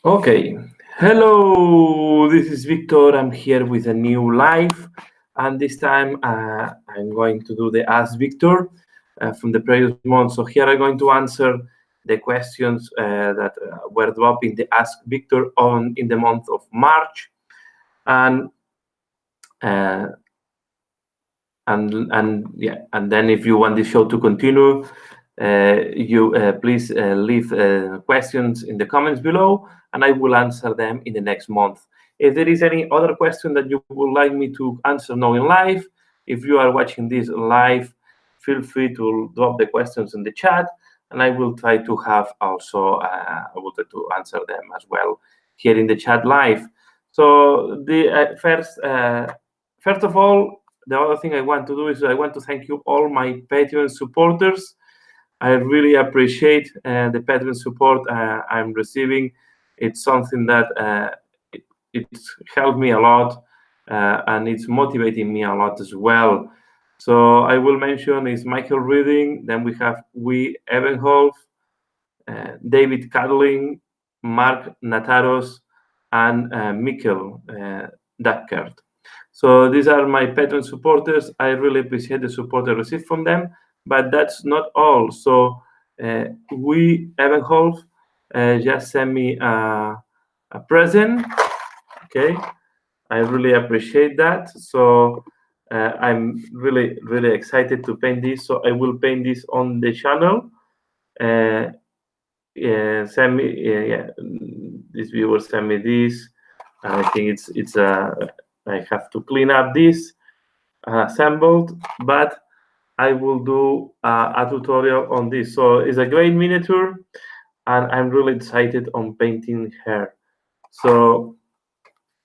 Okay. Hello, this is Victor. I'm here with a new live, and this time I'm going to do the Ask Victor from the previous month. So here I'm going to answer the questions that were dropped in the Ask Victor on in the month of March, and uh, and then if you want the show to continue, you please leave questions in the comments below, and I will answer them in the next month. If there is any other question that you would like me to answer now in live, if you are watching this live, feel free to drop the questions in the chat, and I will try to have also I will try to answer them as well here in the chat live. So the first of all, the other thing I want to do is I want to thank you all my Patreon supporters. I really appreciate the Patreon support I'm receiving. It's something that it's helped me a lot and it's motivating me a lot as well. So I will mention is Michael Reading, then we have Ebenholf, David Cadling, Mark Nataros, and Mikkel Dackert. So these are my Patreon supporters. I really appreciate the support I received from them, but that's not all. So Ebenholf just sent me a present. Okay, I really appreciate that. So I'm really excited to paint this. So I will paint this on the channel. Send me this viewer send me this. I think it's I have to clean up this assembled, but I will do a tutorial on this. So it's a great miniature, and I'm really excited on painting her. So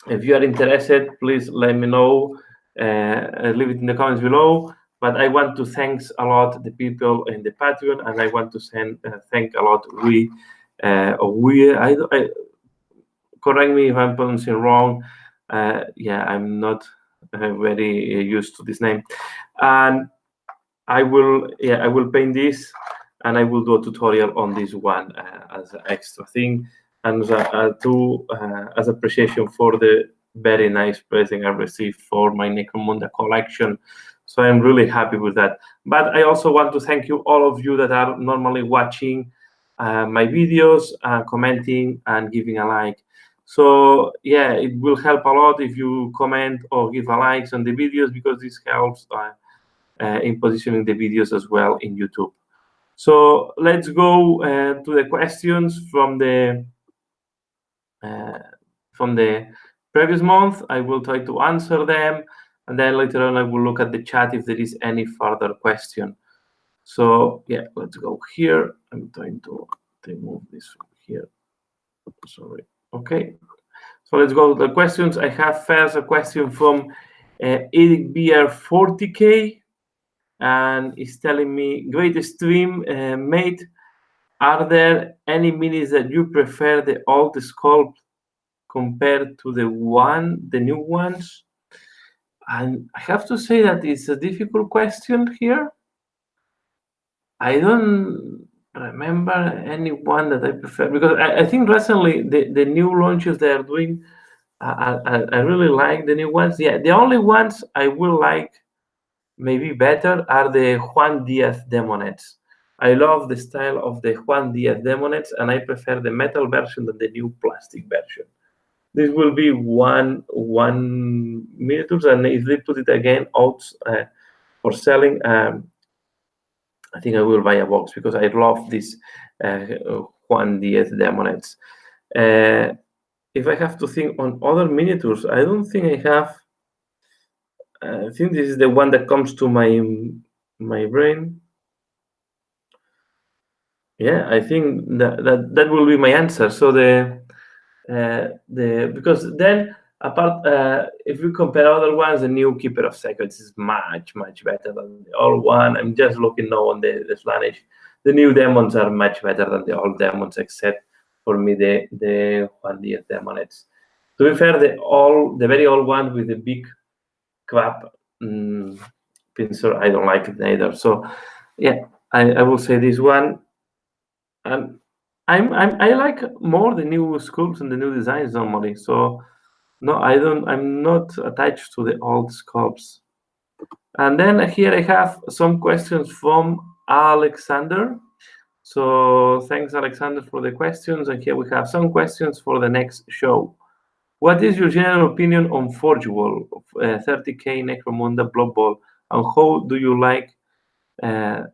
if you are interested, please let me know. Leave it in the comments below. But I want to thank a lot the people in the Patreon, and I want to thank a lot I correct me if I'm pronouncing wrong. I'm not very used to this name, and I will paint this, and I will do a tutorial on this one as an extra thing, and as appreciation for the very nice present I received for my Necromunda collection. So I'm really happy with that. But I also want to thank you, all of you that are normally watching my videos, commenting, and giving a like. So yeah, it will help a lot if you comment or give a likes on the videos, because this helps in positioning the videos as well in YouTube. So let's go to the questions from the previous month. I will try to answer them, and then later on I will look at the chat if there is any further question. So yeah, let's go here. I'm trying to remove this from here. Sorry. Okay. So let's go to the questions. I have first a question from Eric BR 40K, and he's telling me, great stream, mate. Are there any minis that you prefer the old sculpt compared to the new ones? And I have to say that it's a difficult question here. I don't remember any one that I prefer, because I think recently the new launches they are doing, I really like the new ones. Yeah, the only ones I will like maybe better are the Juan Diaz Demonets. I love the style of the Juan Diaz Demonets, and I prefer the metal version than the new plastic version. This will be one miniatures, and if they put it again out for selling, I think I will buy a box, because I love this Juan Diaz Demonets. If I have to think on other miniatures, I don't think I have. I think this is the one that comes to my brain. Yeah, I think that will be my answer. So because then apart, if we compare other ones, the new Keeper of Secrets is much better than the old one. I'm just looking now on the Slaanesh. The new demons are much better than the old demons, except for me the Juan Diaz Demonets. To be fair, the very old one with the big crab pincer, I don't like it either. So yeah, I will say this one. And I like more the new sculpts and the new designs normally. So no, I'm not attached to the old sculpts. And then here I have some questions from Alexander. So thanks, Alexander, for the questions. And here we have some questions for the next show. What is your general opinion on Forge World, 30K Necromunda Blood Bowl, and how do you like the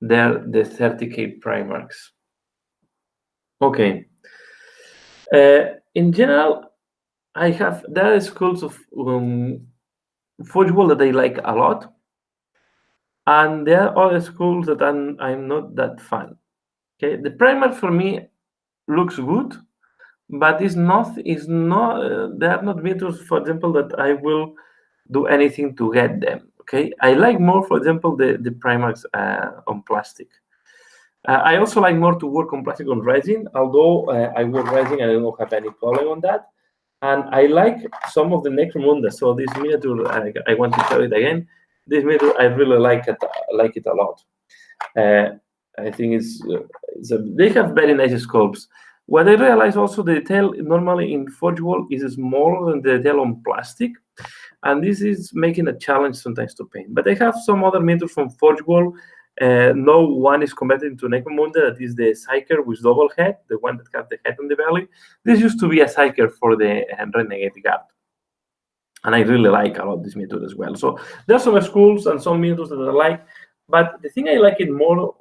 30K Primarchs? Okay. In general, there are schools of Forge World that I like a lot, and there are other schools that I'm not that fan. Okay, the Primarch for me looks good, but they are not meters, for example, that I will do anything to get them. Okay, I like more, for example, the Primarchs on plastic. I also like more to work on plastic on resin, although I work resin and I don't have any problem on that. And I like some of the Necromunda. So this miniature, I want to show it again. This miniature, I really like it a lot. I think they have very nice sculpts. What I realize also, the detail normally in Forge World is smaller than the detail on plastic, and this is making a challenge sometimes to paint. But I have some other miniatures from Forge World. No one is compared to Necromunda. That is the Psyker with double head, the one that has the head on the belly. This used to be a Psyker for the Renegade Guard, and I really like a lot this miniature as well. So there are some schools and some miniatures that I like, but the thing I like it more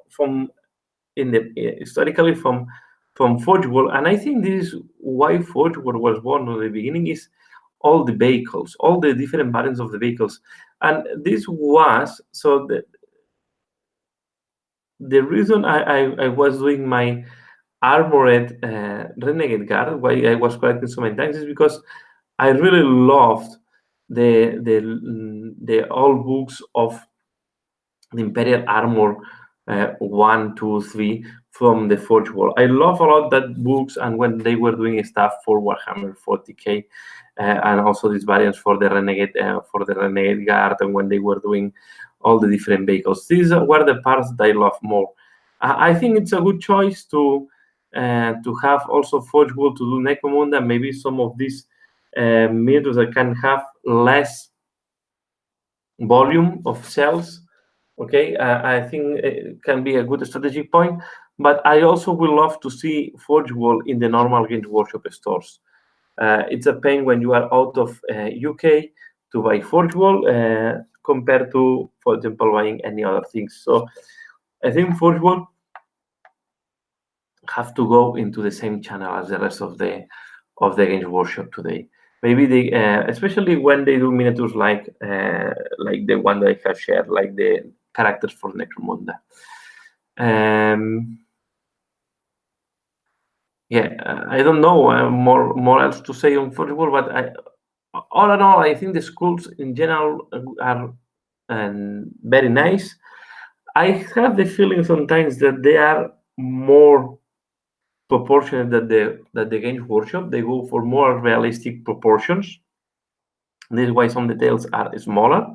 historically from Forge World, and I think this is why Forge World was born at the beginning, is all the vehicles, all the different variants of the vehicles. And this was, so the reason I was doing my Armored Renegade Guard, why I was collecting so many times, is because I really loved the old books of the Imperial Armor 1, 2, 3 from the Forge World. I love a lot that books, and when they were doing stuff for Warhammer 40K, and also these variants for the Renegade Guard, and when they were doing all the different vehicles. These were the parts that I love more. I think it's a good choice to have also Forge World to do Necromunda, maybe some of these miniatures that can have less volume of cells. Okay, I think it can be a good strategic point, but I also would love to see Forge World in the normal Games Workshop stores. It's a pain when you are out of UK to buy Forge World compared to, for example, buying any other things. So I think Forge World have to go into the same channel as the rest of the Games Workshop today. Maybe they, especially when they do miniatures like the one that I have shared, like the characters for Necromunda. Yeah, I don't know more else to say on Forge World, but all in all, I think the schools in general are very nice. I have the feeling sometimes that they are more proportionate than the Games Workshop. They go for more realistic proportions. This is why some details are smaller.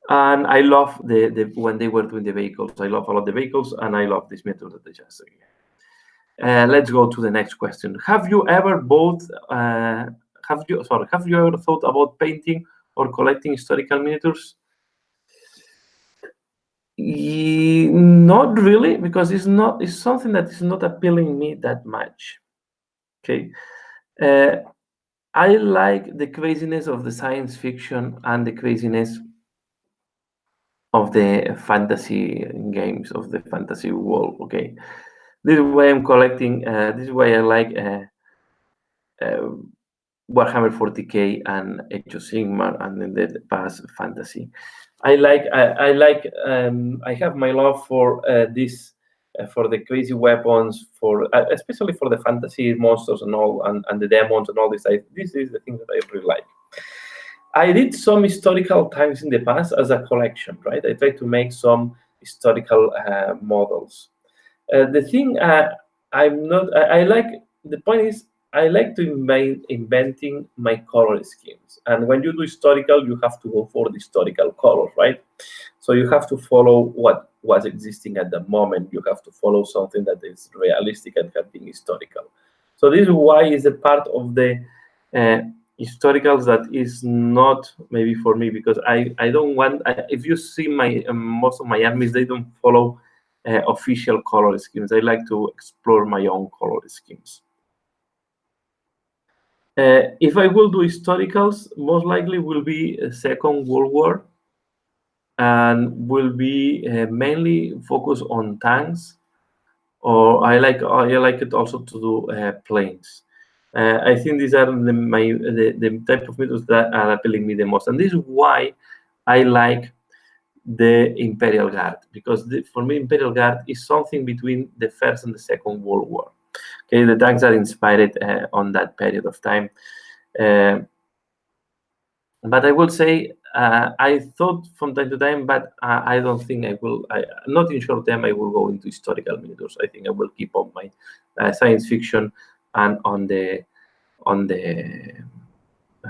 And I love when they were doing the vehicles. I love a lot the vehicles, and I love this method that they just again. Let's go to the next question. Have you ever have you ever thought about painting or collecting historical miniatures? Not really, because it's something that is not appealing me that much. Okay. I like the craziness of the science fiction and the craziness of the fantasy games, of the fantasy world. Okay, this is why I'm collecting. This is why I like Warhammer 40K and Age of Sigmar and the past fantasy. I have my love for this. For the crazy weapons, for especially for the fantasy monsters and all, and the demons and all this. This is the thing that I really like. I did some historical times in the past as a collection, right? I tried to make some historical models. The thing I like. The point is, I like to inventing my color schemes. And when you do historical, you have to go for the historical colors, right? So you have to follow what was existing at the moment. You have to follow something that is realistic and have been historical. So this is why is a part of the historicals that is not maybe for me, because I don't want, if you see my most of my armies, they don't follow official color schemes. I like to explore my own color schemes. If I will do historicals, most likely will be Second World War, and will be mainly focused on tanks, or I like it also to do planes. I think these are the type of methods that are appealing me the most, and this is why I like the Imperial Guard, because for me Imperial Guard is something between the First and the Second World War. Okay, the tanks are inspired on that period of time. But I will say I thought from time to time, but I don't think I will. Not in short term, I will go into historical miniatures. I think I will keep on my science fiction and on the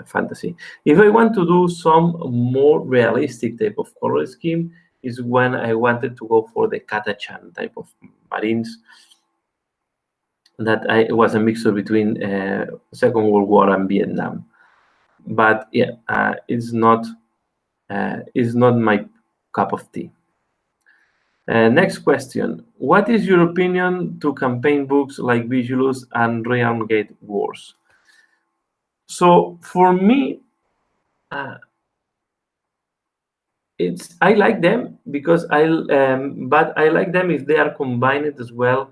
fantasy. If I want to do some more realistic type of color scheme, is when I wanted to go for the Catachan type of marines. That it was a mixture between Second World War and Vietnam. But yeah, it's not my cup of tea. Next question: what is your opinion to campaign books like Vigilus and Realmgate Wars? So for me, I like them because but I like them if they are combined as well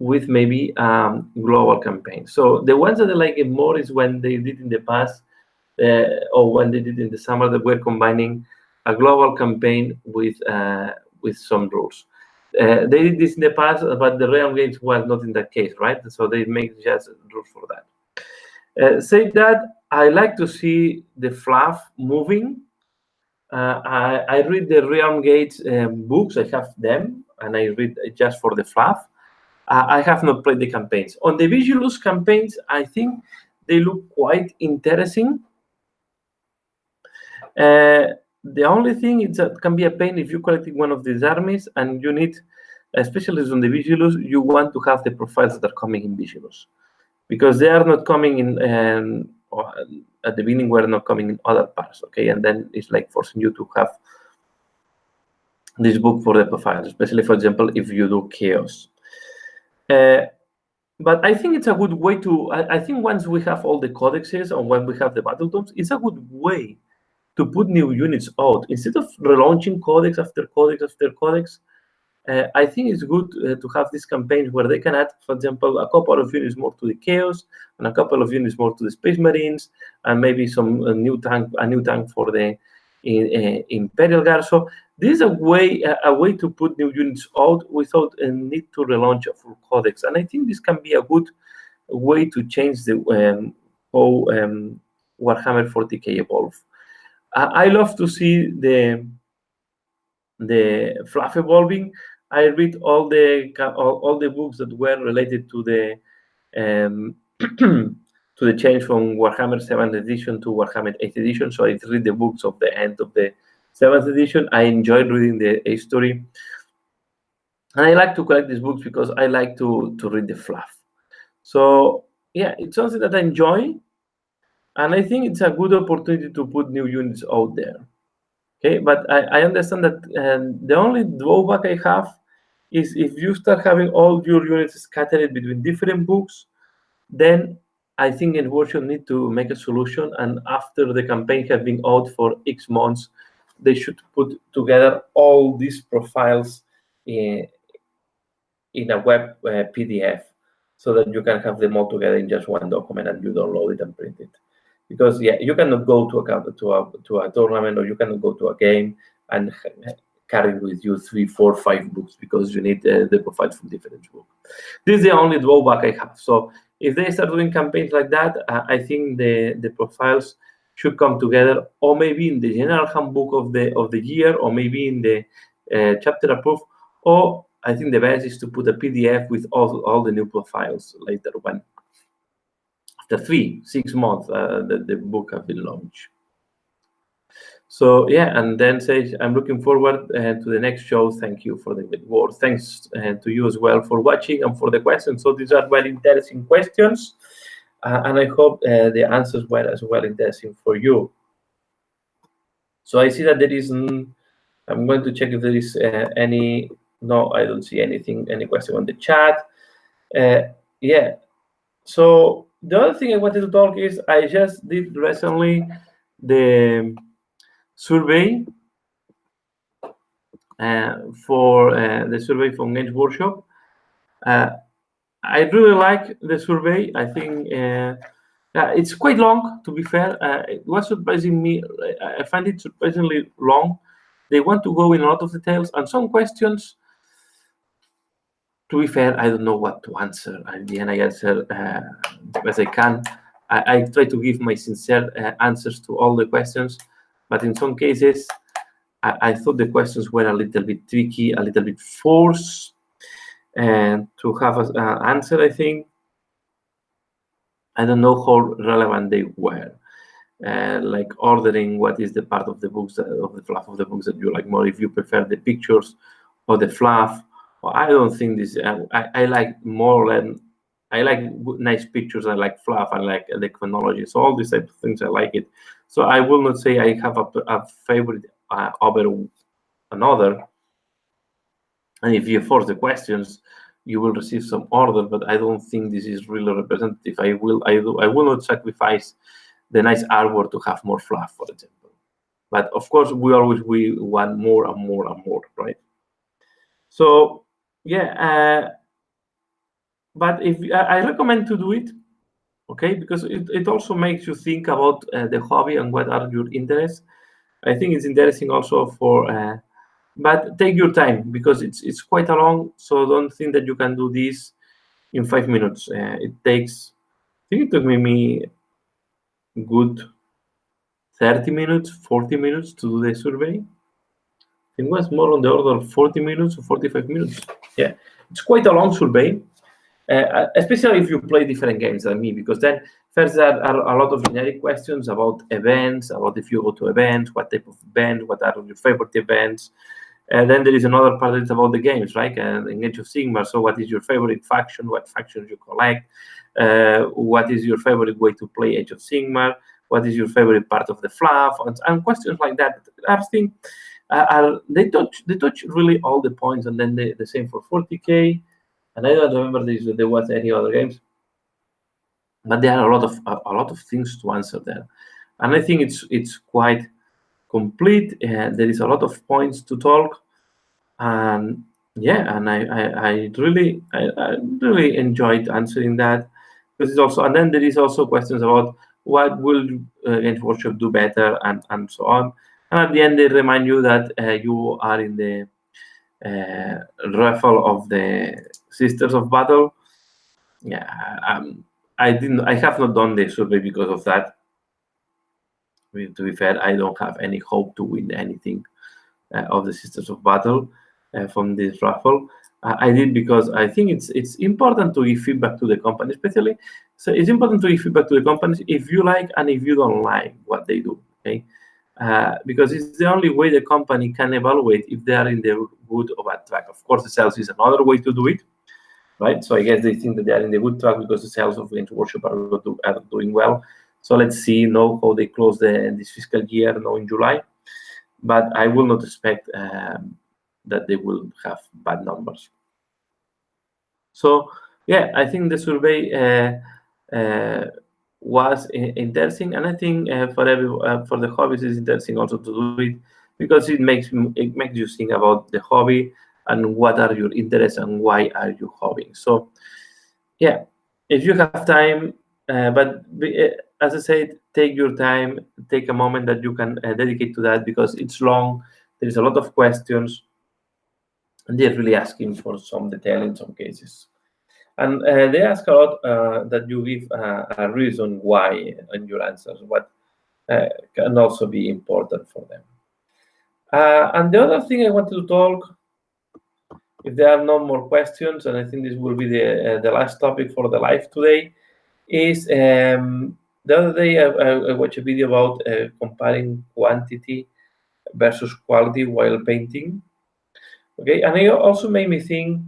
with maybe global campaigns. So the ones that I like it more is when they did in the past, or when they did in the summer, that we're combining a global campaign with some rules. They did this in the past, but the Realmgates was not in that case, right? So they make just rules for that. Say that I like to see the fluff moving. I read the Realmgates books. I have them, and I read just for the fluff. I have not played the campaigns. On the Vigilus campaigns, I think they look quite interesting. The only thing is that can be a pain if you're collecting one of these armies and you need, especially on the Vigilus, you want to have the profiles that are coming in Vigilus, because they are not coming in at the beginning. We're not coming in other parts, okay? And then it's like forcing you to have this book for the profiles, especially, for example, if you do Chaos. But I think it's a good way to. I think once we have all the codexes and when we have the battle tomes, it's a good way to put new units out instead of relaunching codex after codex after codex. I think it's good to have these campaigns where they can add, for example, a couple of units more to the Chaos and a couple of units more to the Space Marines, and maybe some a new tank for the Imperial Guard. So this is a way to put new units out without a need to relaunch a full codex, and I think this can be a good way to change the how Warhammer 40k evolve. I love to see the fluff evolving. I read all the books that were related to the to the change from Warhammer 7th edition to Warhammer 8th edition. So I read the books of the end of the 7th edition. I enjoy reading the history, and I like to collect these books because I like to read the fluff. So yeah, it's something that I enjoy, and I think it's a good opportunity to put new units out there. Okay, but I understand that the only drawback I have is if you start having all your units scattered between different books, then I think Edgeworkshop need to make a solution, and after the campaign has been out for X months, they should put together all these profiles in a web PDF, so that you can have them all together in just one document and you download it and print it. Because yeah, you cannot go to a tournament, or you cannot go to a game and carry with you 3, 4, 5 books, because you need the profiles from different books. This is the only drawback I have. So if they start doing campaigns like that, I think the profiles should come together, or maybe in the general handbook of the year, or maybe in the chapter approved, or I think the best is to put a PDF with all the new profiles later when. After 3-6 months, the book has been launched. So yeah, and then says, I'm looking forward to the next show. Thank you for the good words. Thanks to you as well for watching and for the questions. So these are very interesting questions, and I hope the answers were as well interesting for you. So I see that there is, I'm going to check if there is any, no, I don't see anything, any question on the chat. Yeah, so the other thing I wanted to talk is I just did recently the survey for the survey from Games Workshop. I really like the survey. I think it's quite long, to be fair. It was surprising me. I find it surprisingly long. They want to go in a lot of details and some questions. To be fair, I don't know what to answer. At the end, I answer as I can. I try to give my sincere answers to all the questions, but in some cases, I thought the questions were a little bit tricky, a little bit forced, and to have an answer, I think. I don't know how relevant they were. Like ordering what is the part of the books, of the fluff of the books that you like more, if you prefer the pictures or the fluff. Well, I don't think this, I like more than, I like nice pictures, I like fluff, I like the chronology. So all these type of things, I like it. So I will not say I have a favorite over another. And if you force the questions, you will receive some order, but I don't think this is really representative. I will not sacrifice the nice artwork to have more fluff, for example. But of course, we want more and more and more, right? So yeah, but if I recommend to do it, okay, because it also makes you think about the hobby and what are your interests. I think it's interesting also for, but take your time because it's quite a long. So don't think that you can do this in 5 minutes. It takes, I think it took me good 30 minutes, 40 minutes to do the survey. It was more on the order of 40 minutes or 45 minutes. Yeah, it's quite a long survey, especially if you play different games than me, because then first there are a lot of generic questions about events, about if you go to events, what type of events, what are your favorite events. And then there is another part that's about the games, right? In Age of Sigmar, so what is your favorite faction? What factions you collect? What is your favorite way to play Age of Sigmar? What is your favorite part of the fluff? And questions like that. I think they touch really all the points, and then the same for 40K. And I don't remember there was any other games, but there are a lot of things to answer there, and I think it's quite complete. There is a lot of points to talk, and yeah, and I really enjoyed answering that, because it's also, and then there is also questions about what will Games Workshop do better, and so on. And at the end, they remind you that you are in the raffle of the Sisters of Battle. Yeah, I have not done the survey because of that. To be fair, I don't have any hope to win anything of the Sisters of Battle from this raffle. I did because I think it's important to give feedback to the company, especially. So it's important to give feedback to the companies if you like and if you don't like what they do. Okay, because it's the only way the company can evaluate if they are in the good or bad track. Of course, the sales is another way to do it, right? So I guess they think that they are in the good track because the sales of Games Workshop are doing well. So let's see now how they close this fiscal year now in July. But I will not expect that they will have bad numbers. So yeah, I think the survey was interesting, and I think for the hobbies it's interesting also to do it, because it makes you think about the hobby and what are your interests and why are you hobbying. So yeah, if you have time, but as I said, take your time, take a moment that you can dedicate to that, because it's long. There is a lot of questions, and they're really asking for some detail in some cases. And they ask a lot that you give a reason why in your answers, what can also be important for them. And the other thing I wanted to talk, if there are no more questions, and I think this will be the last topic for the live today, is the other day I watched a video about comparing quantity versus quality while painting. Okay, and it also made me think,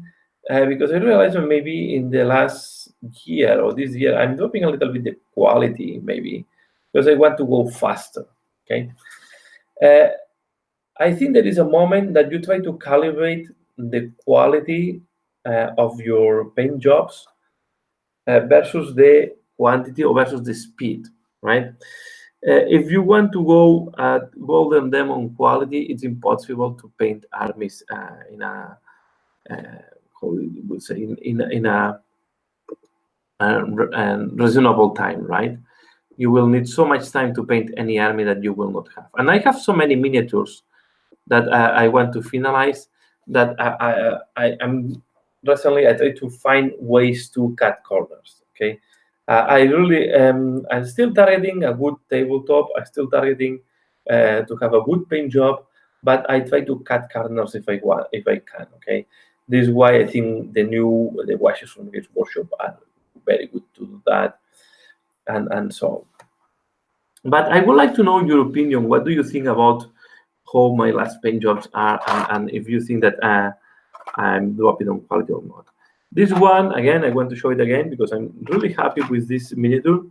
because I realized that maybe in the last year or this year, I'm dropping a little bit the quality, maybe, because I want to go faster. Okay, I think there is a moment that you try to calibrate the quality of your paint jobs versus the quantity or versus the speed, right? If you want to go at golden demon quality, it's impossible to paint armies in a how we would say in a reasonable time, right? You will need so much time to paint any army that you will not have. And I have so many miniatures that I want to finalize that I'm recently I try to find ways to cut corners. Okay, I really I'm still targeting a good tabletop. I'm still targeting to have a good paint job, but I try to cut corners if I can. Okay, this is why I think the washes from Games Workshop are very good to do that, and so. But I would like to know your opinion. What do you think about how my last paint jobs are, and if you think that I'm dropping on quality or not? This one, again, I want to show it again because I'm really happy with this miniature.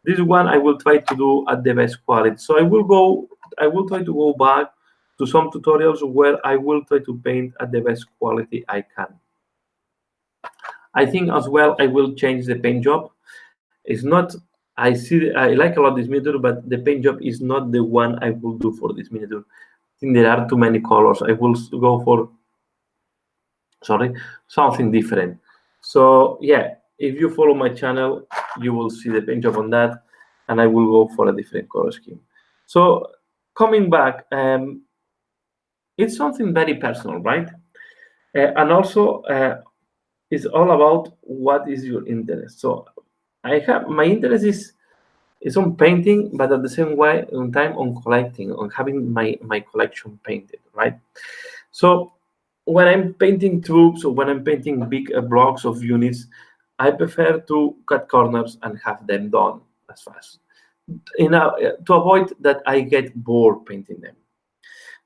This one I will try to do at the best quality. So I will try to go back to some tutorials where I will try to paint at the best quality I can. I think as well I will change the paint job. It's not, I like a lot this miniature, but the paint job is not the one I will do for this miniature. I think there are too many colors. I will go for, something different. So yeah, if you follow my channel, you will see the paint job on that, and I will go for a different color scheme. So coming back, it's something very personal, right? And also, it's all about what is your interest. So my interest is on painting, but at the same time on collecting, on having my collection painted, right? So when I'm painting troops or when I'm painting big blocks of units, I prefer to cut corners and have them done as fast, to avoid that I get bored painting them.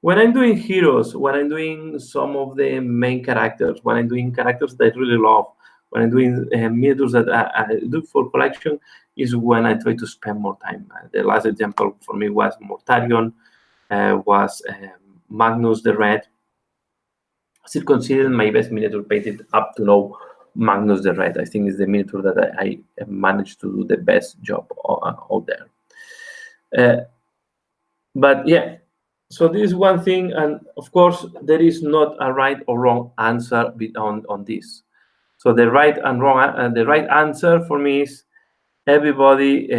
When I'm doing heroes, when I'm doing some of the main characters, when I'm doing characters that I really love, when I'm doing miniatures that I do for collection, is when I try to spend more time. The last example for me was Mortarion, was Magnus the Red. Still considered my best miniature painted up to now, Magnus the Red. I think is the miniature that I managed to do the best job out there. But yeah, so this is one thing, and of course there is not a right or wrong answer on this. So the right and wrong, the right answer for me is everybody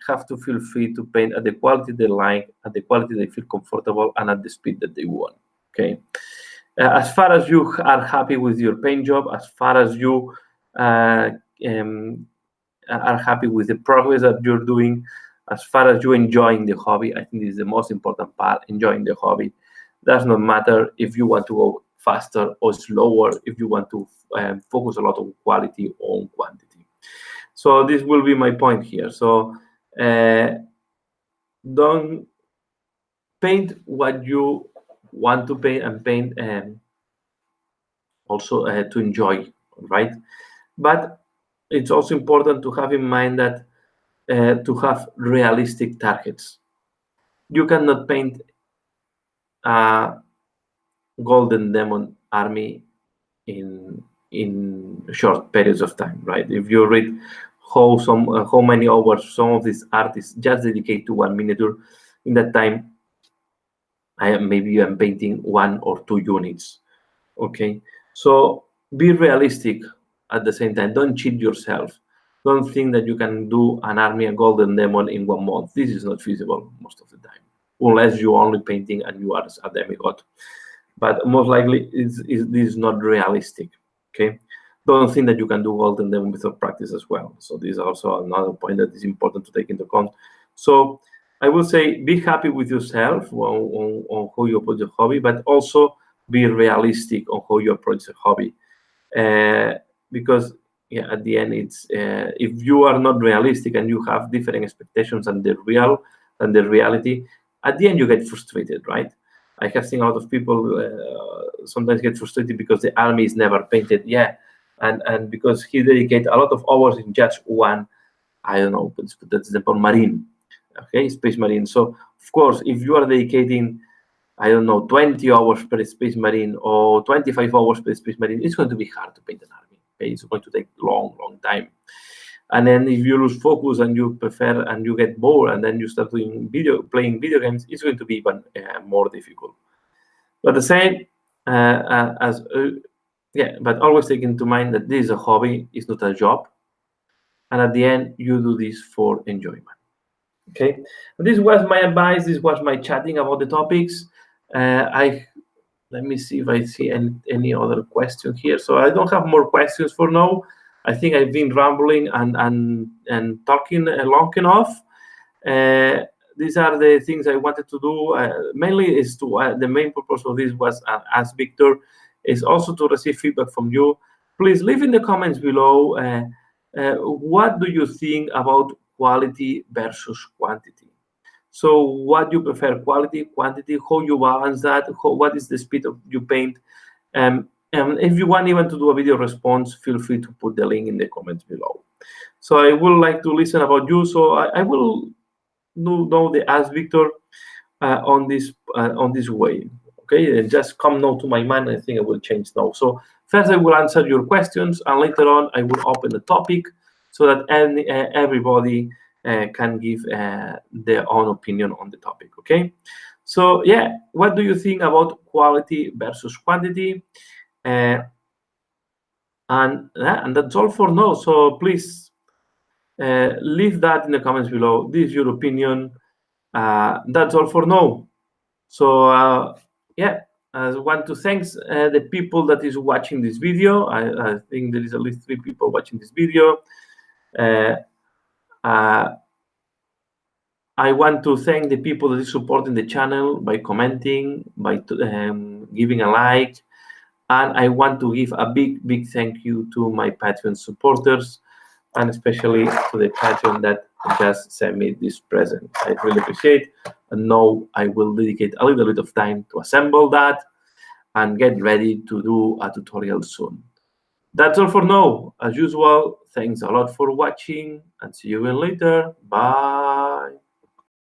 have to feel free to paint at the quality they like, at the quality they feel comfortable, and at the speed that they want. Okay. As far as you are happy with your paint job, as far as you are happy with the progress that you're doing, as far as you're enjoying the hobby, I think this is the most important part, enjoying the hobby. Does not matter if you want to go faster or slower, if you want to focus a lot on quality or on quantity. So this will be my point here. So don't paint what you want to paint, and paint also to enjoy, right? But it's also important to have in mind that to have realistic targets. You cannot paint a golden demon army in short periods of time, right? If you read how many hours some of these artists just dedicate to one miniature, in that time, maybe I'm painting 1 or 2 units. Okay, so be realistic at the same time. Don't cheat yourself. Don't think that you can do an army, a golden demon in 1 month. This is not feasible most of the time, unless you're only painting and you are a demigod. But most likely, this is not realistic. Okay, don't think that you can do golden demon without practice as well. So this is also another point that is important to take into account. So I will say, be happy with yourself on how you approach the hobby, but also be realistic on how you approach the hobby. Because yeah, at the end, it's if you are not realistic and you have different expectations than the reality, at the end you get frustrated, right? I have seen a lot of people sometimes get frustrated because the army is never painted. Yeah, and because he dedicated a lot of hours in just one, I don't know, let's put that example, marine, okay, space marine. So of course, if you are dedicating, I don't know, 20 hours per space marine or 25 hours per space marine, it's going to be hard to paint an army. Okay, it's going to take long time. And then if you lose focus and you prefer and you get bored and then you start playing video games, it's going to be even more difficult. But the same but always take into mind that this is a hobby, it's not a job. And at the end, you do this for enjoyment. Okay, this was my advice. This was my chatting about the topics. Let me see if I see any other question here. So I don't have more questions for now. I think I've been rambling and talking long enough. These are the things I wanted to do. Mainly is to the main purpose of this was, as Victor, is also to receive feedback from you. Please leave in the comments below what do you think about quality versus quantity. So what you prefer, quality, quantity, how you balance that, what is the speed of you paint. And if you want even to do a video response, feel free to put the link in the comments below. So I would like to listen about you. So I will know the Ask Victor on this way. Okay, and just come now to my mind. I think I will change now. So first I will answer your questions, and later on I will open the topic so that everybody can give their own opinion on the topic. Okay, so yeah, what do you think about quality versus quantity? And that's all for now. So please leave that in the comments below. This is your opinion. That's all for now. So yeah, I want to thank the people that is watching this video. I think there is at least 3 people watching this video. I want to thank the people that is supporting the channel by commenting, by giving a like, and I want to give a big thank you to my Patreon supporters, and especially to the Patreon that just sent me this present. I really appreciate, and now I will dedicate a little bit of time to assemble that and get ready to do a tutorial soon. That's all for now. As usual, thanks a lot for watching, and see you again later. Bye.